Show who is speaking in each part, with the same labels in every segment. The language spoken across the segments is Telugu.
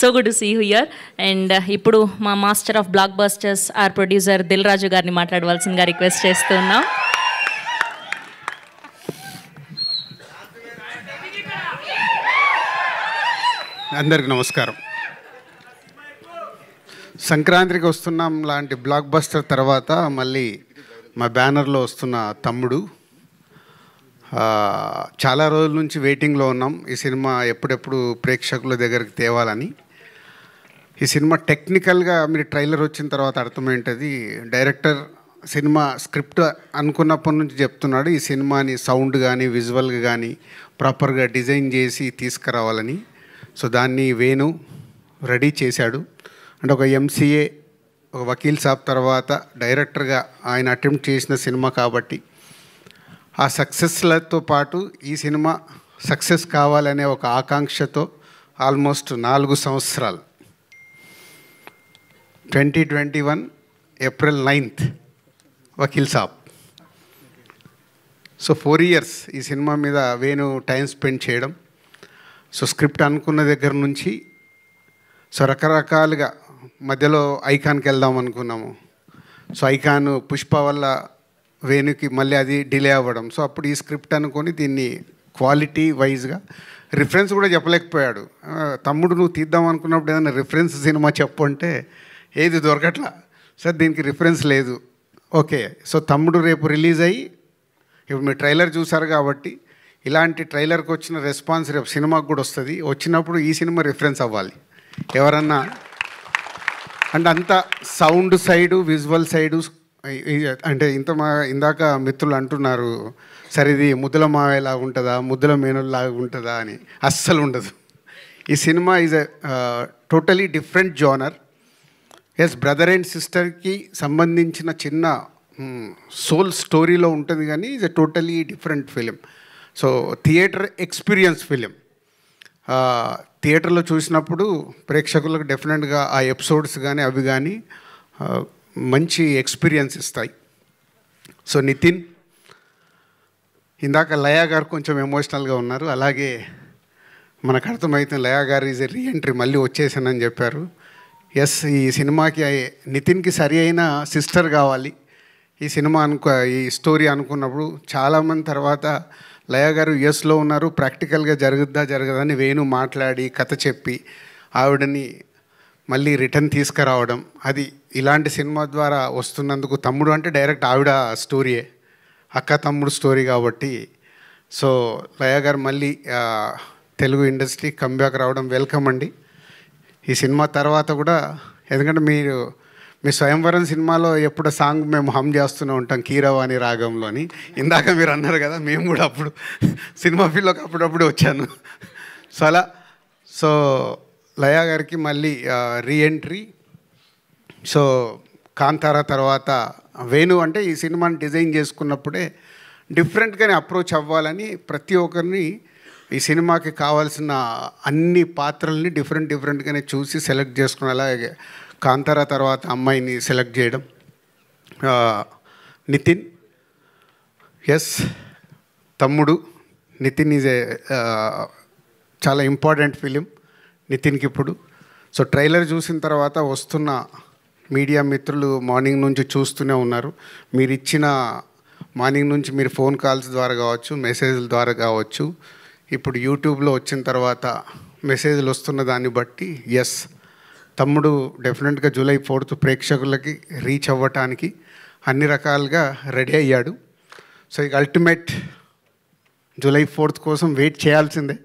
Speaker 1: So good to see you here. And ఇప్పుడు మా master of blockbusters or producer Dil Raju గారిని మాట్లాడవలసిందిగా రిక్వెస్ట్ చేస్తున్నాం.
Speaker 2: అందరికి నమస్కారం. సంక్రాంతికి వస్తున్నాం లాంటి బ్లాక్ బస్టర్ తర్వాత మళ్ళీ మా బ్యానర్లో వస్తున్న తమ్ముడు. చాలా రోజుల నుంచి వెయిటింగ్లో ఉన్నాం ఈ సినిమా ఎప్పుడెప్పుడు ప్రేక్షకుల దగ్గరికి తేవాలని. ఈ సినిమా టెక్నికల్గా మీరు ట్రైలర్ వచ్చిన తర్వాత అర్థమేంటది, డైరెక్టర్ సినిమా స్క్రిప్ట్ అనుకున్నప్పటి నుంచి చెప్తున్నాడు ఈ సినిమాని సౌండ్ కానీ విజువల్గా కానీ ప్రాపర్గా డిజైన్ చేసి తీసుకురావాలని. సో దాన్ని వేణు రెడీ చేశాడు. అంటే ఒక ఎంసీఏ, ఒక వకీల్ సాబ్ తర్వాత డైరెక్టర్గా ఆయన అటెంప్ట్ చేసిన సినిమా కాబట్టి ఆ సక్సెస్లతో పాటు ఈ సినిమా సక్సెస్ కావాలనే ఒక ఆకాంక్షతో ఆల్మోస్ట్ 4 సంవత్సరాలు 2021 April 9th Vakeel Saab. So 4 years ఈ సినిమా మీద వేణు టైం స్పెండ్ చేయడం. సో స్క్రిప్ట్ అనుకున్న దగ్గర నుంచి సో రకరకాలుగా మధ్యలో ఐకాన్కి వెళ్దాం అనుకున్నాము. సో ఐకాన్ పుష్ప వల్ల వేణుకి మళ్ళీ అది డిలే అవ్వడం. సో అప్పుడు ఈ స్క్రిప్ట్ అనుకొని దీన్ని క్వాలిటీ వైజ్గా రిఫరెన్స్ కూడా చెప్పలేకపోయాడు. తమ్ముడు నువ్వు తీద్దాం అనుకున్నప్పుడు ఏదైనా రిఫరెన్స్ సినిమా చెప్పు అంటే ఏది దొరకట్లా. సార్ దీనికి రిఫరెన్స్ లేదు. ఓకే, సో తమ్ముడు రేపు రిలీజ్ అయ్యి ఇప్పుడు మీరు ట్రైలర్ చూసారు కాబట్టి ఇలాంటి ట్రైలర్కి వచ్చిన రెస్పాన్స్ రేపు సినిమాకి కూడా వస్తుంది. వచ్చినప్పుడు ఈ సినిమా రిఫరెన్స్ అవ్వాలి ఎవరన్నా. అంటే అంత సౌండ్ సైడు విజువల్ సైడు అంటే ఇందాక మిత్రులు అంటున్నారు సరే ఇది ముద్దుల మావేలాగా ఉంటుందా ముద్దుల మేనుల్లాగా ఉంటుందా అని. అస్సలు ఉండదు. ఈ సినిమా is totally different genre. Yes, brother and సిస్టర్కి సంబంధించిన చిన్న సోల్ స్టోరీలో ఉంటుంది కానీ is a totally different film. So theatre experience film. థియేటర్లో చూసినప్పుడు ప్రేక్షకులకు డెఫినెట్గా ఆ ఎపిసోడ్స్ కానీ అవి కానీ మంచి ఎక్స్పీరియన్స్ ఇస్తాయి. సో నితిన్, ఇందాక లయా గారు కొంచెం ఎమోషనల్గా ఉన్నారు. అలాగే మనకు అర్థమవుతుంది లయా గారు ఈజ్ ఎ రీఎంట్రీ, మళ్ళీ వచ్చేసానని చెప్పారు. ఎస్, ఈ సినిమాకి నితిన్కి సరి అయిన సిస్టర్ కావాలి ఈ సినిమా ఈ స్టోరీ అనుకున్నప్పుడు. చాలామంది తర్వాత లయా గారు యుఎస్లో ఉన్నారు, ప్రాక్టికల్గా జరగదని వేణు మాట్లాడి కథ చెప్పి ఆవిడని మళ్ళీ రిటర్న్ తీసుకురావడం. అది ఇలాంటి సినిమా ద్వారా వస్తున్నందుకు తమ్ముడు అంటే డైరెక్ట్ ఆవిడ స్టోరీయే, అక్క తమ్ముడు స్టోరీ కాబట్టి. సో లయా గారు మళ్ళీ తెలుగు ఇండస్ట్రీ కంబ్యాక్ రావడం వెల్కమ్ అండి. ఈ సినిమా తర్వాత కూడా ఎందుకంటే మీ స్వయంవరం సినిమాలో ఎప్పుడు సాంగ్ మేము హమ్ చేస్తూనే ఉంటాం కీరవాణి రాగంలోని. ఇందాక మీరు అన్నారు కదా, మేము కూడా అప్పుడు సినిమా ఫీల్డ్లోకి అప్పుడప్పుడు వచ్చాను. సో అలా సో లయా గారికి మళ్ళీ రీఎంట్రీ. సో కాంతారా తర్వాత వేణు అంటే ఈ సినిమాని డిజైన్ చేసుకున్నప్పుడే డిఫరెంట్గానే అప్రోచ్ అవ్వాలని ప్రతి ఒక్కరిని ఈ సినిమాకి కావాల్సిన అన్ని పాత్రల్ని డిఫరెంట్గానే చూసి సెలెక్ట్ చేసుకుని అలాగే కాంతారా తర్వాత అమ్మాయిని సెలెక్ట్ చేయడం. నితిన్, ఎస్ తమ్ముడు నితిన్ ఈజ్ ఏ చాలా ఇంపార్టెంట్ ఫిలిం నితిన్కి ఇప్పుడు. సో ట్రైలర్ చూసిన తర్వాత వస్తున్న మీడియా మిత్రులు మార్నింగ్ నుంచి చూస్తూనే ఉన్నారు. మీరు ఇచ్చిన మార్నింగ్ నుంచి మీరు ఫోన్ కాల్స్ ద్వారా కావచ్చు, మెసేజ్ల ద్వారా కావచ్చు, ఇప్పుడు యూట్యూబ్లో వచ్చిన తర్వాత మెసేజ్లు వస్తున్న దాన్ని బట్టి ఎస్ తమ్ముడు డెఫినెట్గా July 4th ప్రేక్షకులకి రీచ్ అవ్వటానికి అన్ని రకాలుగా రెడీ అయ్యాడు. సో ఇక అల్టిమేట్ July 4th కోసం వెయిట్ చేయాల్సిందే.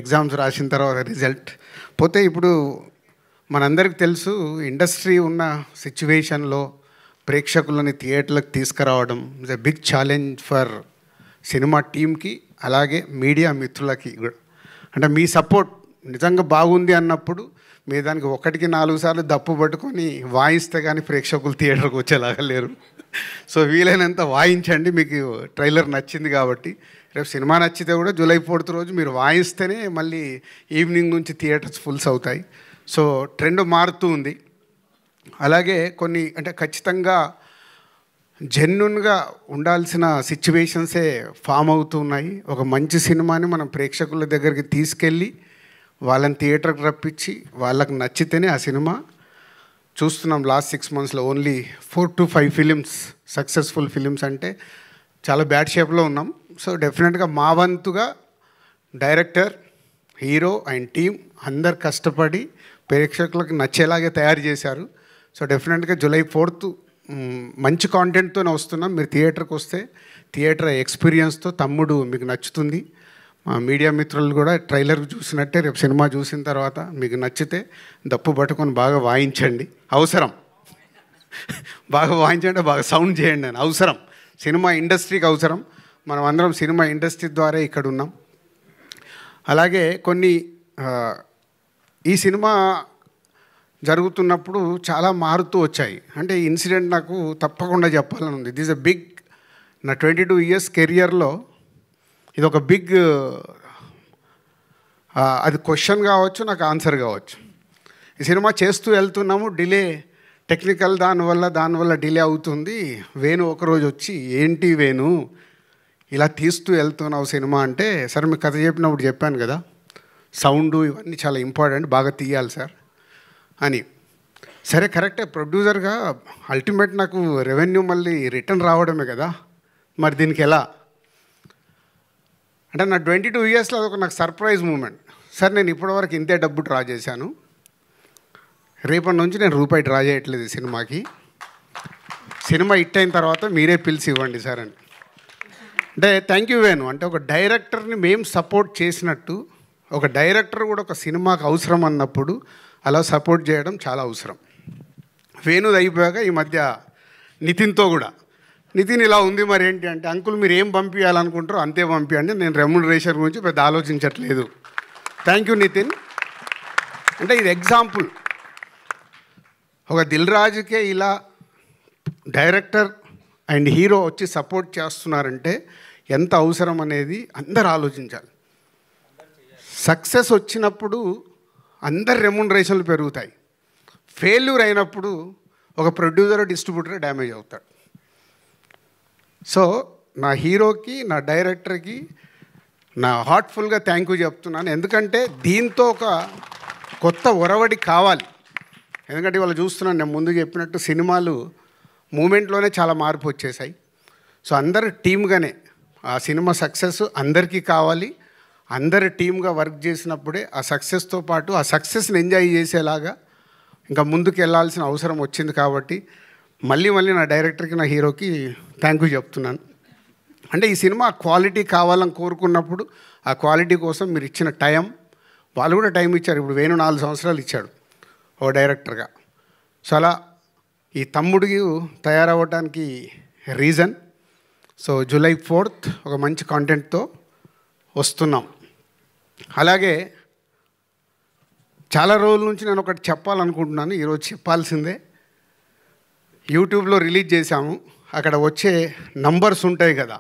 Speaker 2: ఎగ్జామ్స్ రాసిన తర్వాత రిజల్ట్ పోతే ఇప్పుడు మనందరికీ తెలుసు ఇండస్ట్రీ ఉన్న సిచ్యువేషన్లో ప్రేక్షకులని థియేటర్లకు తీసుకురావడం is a big challenge for cinema టీమ్కి అలాగే మీడియా మిత్రులకి కూడా. అంటే మీ సపోర్ట్ నిజంగా బాగుంది అన్నప్పుడు మీరు దానికి 1కి 4 సార్లు దప్పు పట్టుకొని వాయిస్తే కానీ ప్రేక్షకులు థియేటర్కి వచ్చేలాగా లేరు. సో వీలైనంత వాయించండి. మీకు ట్రైలర్ నచ్చింది కాబట్టి రేపు సినిమా నచ్చితే కూడా July 4th రోజు మీరు వాయిస్తేనే మళ్ళీ ఈవినింగ్ నుంచి థియేటర్స్ ఫుల్స్ అవుతాయి. సో ట్రెండ్ మారుతూ ఉంది. అలాగే కొన్ని అంటే ఖచ్చితంగా జెన్యున్గా ఉండాల్సిన సిచ్యువేషన్సే ఫామ్ అవుతున్నాయి. ఒక మంచి సినిమాని మనం ప్రేక్షకుల దగ్గరికి తీసుకెళ్ళి వాళ్ళని థియేటర్కి రప్పించి వాళ్ళకి నచ్చితేనే ఆ సినిమా చూస్తున్నాం. లాస్ట్ 6 monthsలో only 4 to 5 films successful films అంటే చాలా బ్యాడ్ షేప్లో ఉన్నాం. సో డెఫినెట్గా మా వంతుగా డైరెక్టర్, హీరో అండ్ టీమ్ అందరు కష్టపడి ప్రేక్షకులకు నచ్చేలాగే తయారు చేశారు. సో డెఫినెట్గా July 4th మంచి కాంటెంట్తోనే వస్తున్నాం. మీరు థియేటర్కి వస్తే థియేటర్ ఎక్స్పీరియన్స్తో తమ్ముడు మీకు నచ్చుతుంది. మా మీడియా మిత్రులు కూడా ట్రైలర్ చూసినట్టే రేపు సినిమా చూసిన తర్వాత మీకు నచ్చితే దప్పు పట్టుకొని బాగా వాయించండి. అవసరం బాగా వాయించండి, బాగా సౌండ్ చేయండి అని అవసరం. సినిమా ఇండస్ట్రీకి అవసరం. మనం అందరం సినిమా ఇండస్ట్రీ ద్వారా ఇక్కడ ఉన్నాం. అలాగే కొన్ని ఈ సినిమా జరుగుతున్నప్పుడు చాలా మారుతూ వచ్చాయి. అంటే ఈ ఇన్సిడెంట్ నాకు తప్పకుండా చెప్పాలని ఉంది. దిస్ ఎ బిగ్, నా 22 years కెరియర్లో ఇది ఒక బిగ్, అది క్వశ్చన్ కావచ్చు, నాకు ఆన్సర్ కావచ్చు. ఈ సినిమా చేస్తూ వెళ్తున్నాము, డిలే టెక్నికల్ దానివల్ల డిలే అవుతుంది. వేణు ఒకరోజు వచ్చి, ఏంటి వేణు ఇలా తీస్తూ వెళ్తున్నావు సినిమా అంటే, సార్ మీకు కథ చెప్పినప్పుడు చెప్పాను కదా, సౌండ్ ఇవన్నీ చాలా ఇంపార్టెంట్, బాగా తీయాలి సార్ అని. సరే కరెక్టే, ప్రొడ్యూసర్గా అల్టిమేట్ నాకు రెవెన్యూ మళ్ళీ రిటర్న్ రావడమే కదా, మరి దీనికి ఎలా అంటే నా 22 yearsలో అదొక నాకు సర్ప్రైజ్ మూమెంట్. సార్ నేను ఇప్పటివరకు ఇంతే డబ్బు డ్రా చేశాను, రేపటి నుంచి నేను రూపాయి డ్రా చేయట్లేదు ఈ సినిమాకి, సినిమా హిట్ అయిన తర్వాత మీరే పిలిచి ఇవ్వండి సార్ అని. అంటే థ్యాంక్ యూ వేణు. అంటే ఒక డైరెక్టర్ని మేము సపోర్ట్ చేసినట్టు ఒక డైరెక్టర్ కూడా ఒక సినిమాకి అవసరం అన్నప్పుడు అలా సపోర్ట్ చేయడం చాలా అవసరం. వేణుది అయిపోయాక ఈ మధ్య నితిన్తో కూడా, నితిన్ ఇలా ఉంది మరి ఏంటి అంటే, అంకుల్ మీరు ఏం పంపించాలనుకుంటారో అంతే పంపించండి, నేను రెమ్యునరేషన్ గురించి పెద్ద ఆలోచించట్లేదు. Thank you Nitin. అంటే ఇది ఎగ్జాంపుల్. ఒక దిల్ రాజుకే ఇలా డైరెక్టర్ అండ్ హీరో వచ్చి సపోర్ట్ చేస్తున్నారంటే ఎంత అవసరం అనేది అందరు ఆలోచించాలి. సక్సెస్ వచ్చినప్పుడు అందరు రెమ్యునరేషన్లు పెరుగుతాయి. ఫెయిల్యూర్ అయినప్పుడు ఒక ప్రొడ్యూసర్, డిస్ట్రిబ్యూటర్ డ్యామేజ్ అవుతాడు. సో నా హీరోకి, నా డైరెక్టర్కి నా హార్ట్ఫుల్గా థ్యాంక్ యూ చెప్తున్నాను. ఎందుకంటే దీంతో ఒక కొత్త ఒరవడి కావాలి. ఎందుకంటే ఇవాళ చూస్తున్నాను, నేను ముందు చెప్పినట్టు సినిమాలు మూమెంట్లోనే చాలా మార్పు వచ్చేసాయి. సో అందరు టీమ్గానే ఆ సినిమా సక్సెస్ అందరికీ కావాలి. అందరు టీమ్గా వర్క్ చేసినప్పుడే ఆ సక్సెస్తో పాటు ఆ సక్సెస్ని ఎంజాయ్ చేసేలాగా ఇంకా ముందుకు వెళ్ళాల్సిన అవసరం వచ్చింది. కాబట్టి మళ్ళీ నా డైరెక్టర్కి, నా హీరోకి థ్యాంక్ యూ చెప్తున్నాను. అంటే ఈ సినిమా క్వాలిటీ కావాలని కోరుకున్నప్పుడు ఆ క్వాలిటీ కోసం మీరు ఇచ్చిన టైం, వాళ్ళు కూడా టైం ఇచ్చారు. ఇప్పుడు వేణు 4 సంవత్సరాలు ఇచ్చాడు ఓ డైరెక్టర్గా. సో అలా ఈ తమ్ముడికి తయారవ్వడానికి రీజన్. సో July 4th ఒక మంచి కాంటెంట్తో వస్తున్నాం. అలాగే చాలా రోజుల నుంచి నేను ఒకటి చెప్పాలనుకుంటున్నాను, ఈరోజు చెప్పాల్సిందే. యూట్యూబ్లో రిలీజ్ చేశాము, అక్కడ వచ్చే నంబర్స్ ఉంటాయి కదా,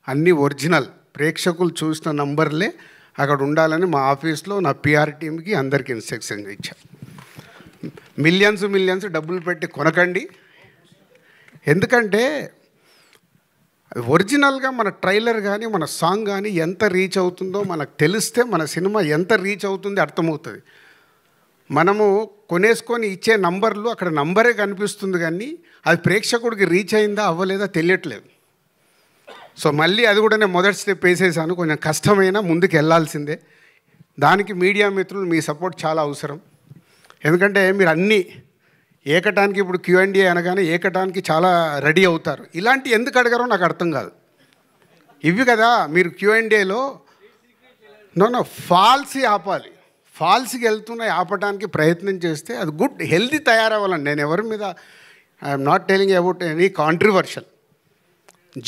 Speaker 2: అన్నీ ఒరిజినల్, ప్రేక్షకులు చూసిన నంబర్లే అక్కడ ఉండాలని మా ఆఫీస్లో నా పిఆర్ టీమ్కి అందరికీ ఇన్స్ట్రక్షన్ ఇచ్చాను. మిలియన్స్ డబ్బులు పెట్టి కొనకండి. ఎందుకంటే ఒరిజినల్గా మన ట్రైలర్ కానీ మన సాంగ్ కానీ ఎంత రీచ్ అవుతుందో మనకు తెలిస్తే మన సినిమా ఎంత రీచ్ అవుతుందో అర్థమవుతుంది. మనము కొనేసుకొని ఇచ్చే నంబర్లు అక్కడ నంబరే కనిపిస్తుంది, కానీ అది ప్రేక్షకుడికి రీచ్ అయిందా అవ్వలేదా తెలియట్లేదు. సో మళ్ళీ అది కూడా నేను మొదటి స్టెప్ వేసేసాను. కొంచెం కష్టమైనా ముందుకు వెళ్ళాల్సిందే. దానికి మీడియా మిత్రులు మీ సపోర్ట్ చాలా అవసరం. ఎందుకంటే మీరు అన్నీ ఏకటానికి, ఇప్పుడు Q&A అనగానే ఏకటానికి చాలా రెడీ అవుతారు. ఇలాంటి ఎందుకు అడగారో నాకు అర్థం కాదు. ఇవి కదా మీరు Q&Aలో ఫాల్సీ ఆపాలి. ఫాల్స్కి వెళ్తున్నాయి ఆపడానికి ప్రయత్నం చేస్తే అది గుడ్ హెల్దీ తయారవ్వాలండి. నేను ఎవరి మీద I'm not telling about any controversial.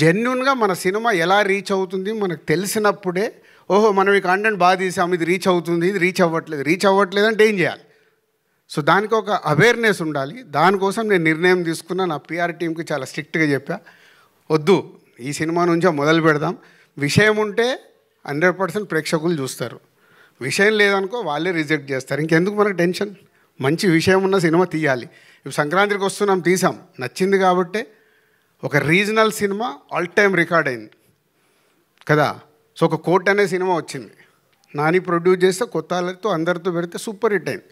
Speaker 2: జెన్యున్గా మన సినిమా ఎలా రీచ్ అవుతుంది మనకు తెలిసినప్పుడే, ఓహో మనం ఈ కాంటెంట్ బాగా తీసాము, ఇది రీచ్ అవుతుంది, ఇది రీచ్ అవ్వట్లేదు అంటే ఏం చేయాలి? సో దానికి ఒక అవేర్నెస్ ఉండాలి. దానికోసం నేను నిర్ణయం తీసుకున్నా. నా పిఆర్ టీంకి చాలా స్ట్రిక్ట్గా చెప్పా, వద్దు ఈ సినిమా నుంచే మొదలు పెడదాం. విషయం ఉంటే 100% ప్రేక్షకులు చూస్తారు, విషయం లేదనుకో వాళ్ళే రిజెక్ట్ చేస్తారు. ఇంకెందుకు మనకు టెన్షన్? మంచి విషయం ఉన్న సినిమా తీయాలి. ఇప్పుడు సంక్రాంతికి వస్తున్నాం, తీసాం, నచ్చింది కాబట్టే ఒక regional cinema all time record అయింది కదా. సో ఒక కోర్ట్ అనే సినిమా వచ్చింది, నాని ప్రొడ్యూస్ చేస్తే కొత్త వాళ్ళతో అందరితో పెడితే సూపర్ హిట్ అయింది.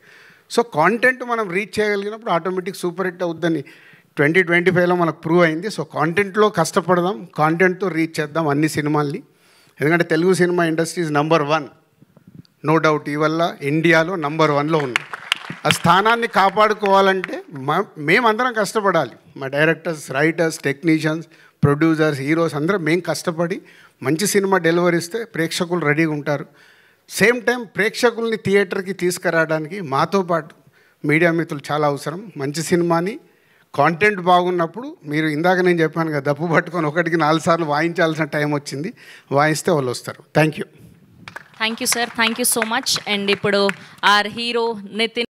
Speaker 2: సో కాంటెంట్ మనం రీచ్ చేయగలిగినప్పుడు ఆటోమేటిక్ సూపర్ హిట్ అవుద్దని 2025లో మనకు ప్రూవ్ అయింది. సో కాంటెంట్లో కష్టపడదాం, కాంటెంట్తో రీచ్ చేద్దాం అన్ని సినిమాల్ని. ఎందుకంటే తెలుగు సినిమా ఇండస్ట్రీస్ నంబర్ 1, నో డౌట్. ఇవల్ల ఇండియాలో నంబర్ 1లో ఉంది. ఆ స్థానాన్ని కాపాడుకోవాలంటే మేమందరం కష్టపడాలి. మా directors, writers, technicians, producers, heroes అందరం మేము కష్టపడి మంచి సినిమా డెలివరీ ఇస్తే ప్రేక్షకులు రెడీగా ఉంటారు. సేమ్ టైం ప్రేక్షకుల్ని థియేటర్కి తీసుకురావడానికి మాతో పాటు మీడియా మిత్రులు చాలా అవసరం. మంచి సినిమాని కాంటెంట్ బాగున్నప్పుడు మీరు ఇందాక నేను చెప్పాను కదా, దప్పు పట్టుకొని 1కి 4 సార్లు వాయించాల్సిన టైం వచ్చింది. వాయిస్తే వాళ్ళు వస్తారు. Thank you
Speaker 1: sir, thank you so much. And ఇప్పుడు ఆర్ హీరో నితిన్